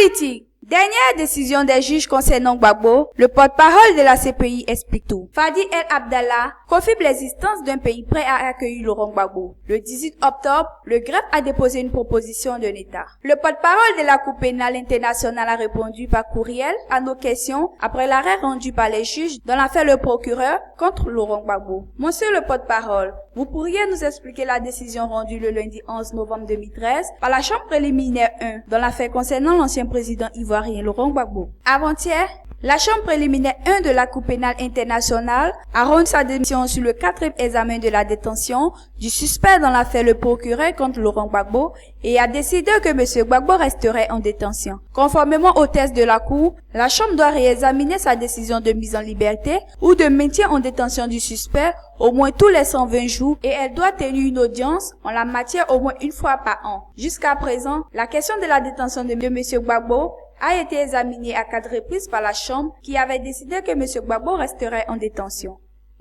Politique. Dernière décision des juges concernant Gbagbo, le porte-parole de la CPI explique tout. Fadi El Abdallah confirme l'existence d'un pays prêt à accueillir Laurent Gbagbo. Le 18 octobre, le greffe a déposé une proposition d'un État. Le porte-parole de la Cour pénale internationale a répondu par courriel à nos questions après l'arrêt rendu par les juges dans l'affaire Le Procureur contre Laurent Gbagbo. Monsieur le porte-parole, vous pourriez nous expliquer la décision rendue le lundi 11 novembre 2013 par la Chambre préliminaire 1 dans l'affaire concernant l'ancien président ivoirien Laurent Gbagbo. Avant-hier, la Chambre préliminaire 1 de la Cour pénale internationale a rendu sa décision sur le 4e examen de la détention du suspect dans l'affaire Le Procureur contre Laurent Gbagbo et a décidé que M. Gbagbo resterait en détention. Conformément au texte de la Cour, la Chambre doit réexaminer sa décision de mise en liberté ou de maintien en détention du suspect au moins tous les 120 jours et elle doit tenir une audience en la matière au moins une fois par an. Jusqu'à présent, la question de la détention de M. Gbagbo a été examiné à 4 reprises par la Chambre qui avait décidé que M. Gbagbo resterait en détention.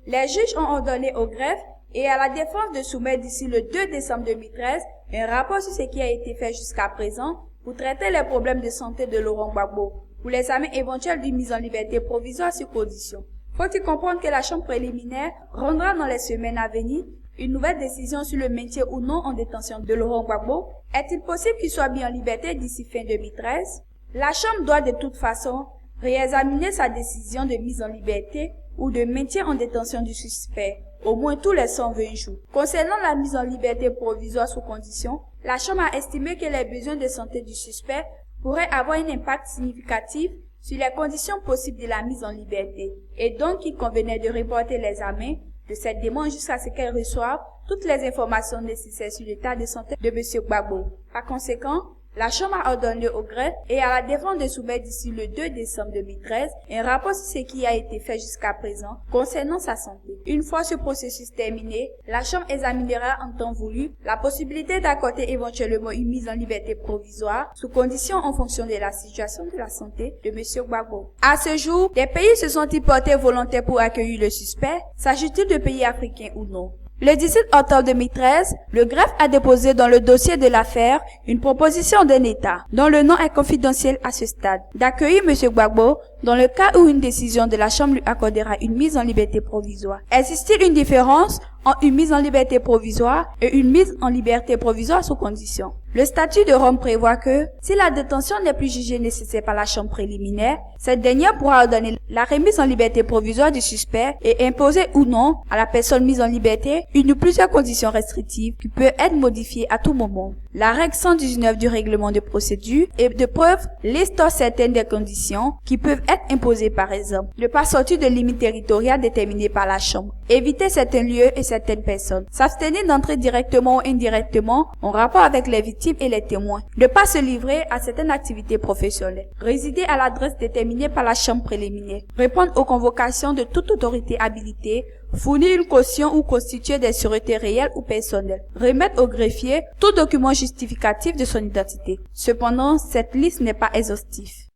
Les juges ont ordonné au greffe et à la défense de soumettre d'ici le 2 décembre 2013 un rapport sur ce qui a été fait jusqu'à présent pour traiter les problèmes de santé de Laurent Gbagbo pour l'examen éventuel d'une mise en liberté provisoire sur condition. Faut-il comprendre que la Chambre préliminaire rendra dans les semaines à venir une nouvelle décision sur le maintien ou non en détention de Laurent Gbagbo? Est-il possible qu'il soit mis en liberté d'ici fin 2013? La Chambre doit de toute façon réexaminer sa décision de mise en liberté ou de maintien en détention du suspect, au moins tous les 120 jours. Concernant la mise en liberté provisoire sous condition, la Chambre a estimé que les besoins de santé du suspect pourraient avoir un impact significatif sur les conditions possibles de la mise en liberté, et donc il convenait de reporter l'examen de cette demande jusqu'à ce qu'elle reçoive toutes les informations nécessaires sur l'état de santé de M. Gbagbo. Par conséquent, la Chambre a ordonné au greffe et à la défense de soumettre d'ici le 2 décembre 2013 un rapport sur ce qui a été fait jusqu'à présent concernant sa santé. Une fois ce processus terminé, la Chambre examinera en temps voulu la possibilité d'accorder éventuellement une mise en liberté provisoire sous condition en fonction de la situation de la santé de M. Gbagbo. À ce jour, des pays se sont-ils portés volontaires pour accueillir le suspect? S'agit-il de pays africains ou non? Le 17 octobre 2013, le greffe a déposé dans le dossier de l'affaire une proposition d'un État, dont le nom est confidentiel à ce stade, d'accueillir M. Gbagbo dans le cas où une décision de la Chambre lui accordera une mise en liberté provisoire. Existe-t-il une différence entre une mise en liberté provisoire et une mise en liberté provisoire sous condition? Le statut de Rome prévoit que, si la détention n'est plus jugée nécessaire par la Chambre préliminaire, cette dernière pourra ordonner la remise en liberté provisoire du suspect et imposer ou non à la personne mise en liberté une ou plusieurs conditions restrictives qui peuvent être modifiées à tout moment. La règle 119 du règlement de procédure et de preuve liste certaines des conditions qui peuvent être imposées, par exemple ne pas sortir de limites territoriales déterminées par la Chambre, éviter certains lieux et certaines personnes, s'abstenir d'entrer directement ou indirectement en rapport avec les victimes et les témoins, ne pas se livrer à certaines activités professionnelles, résider à l'adresse déterminée par la Chambre préliminaire, répondre aux convocations de toute autorité habilitée, fournir une caution ou constituer des sûretés réelles ou personnelles, remettre au greffier tout document justificatif de son identité. Cependant, cette liste n'est pas exhaustive.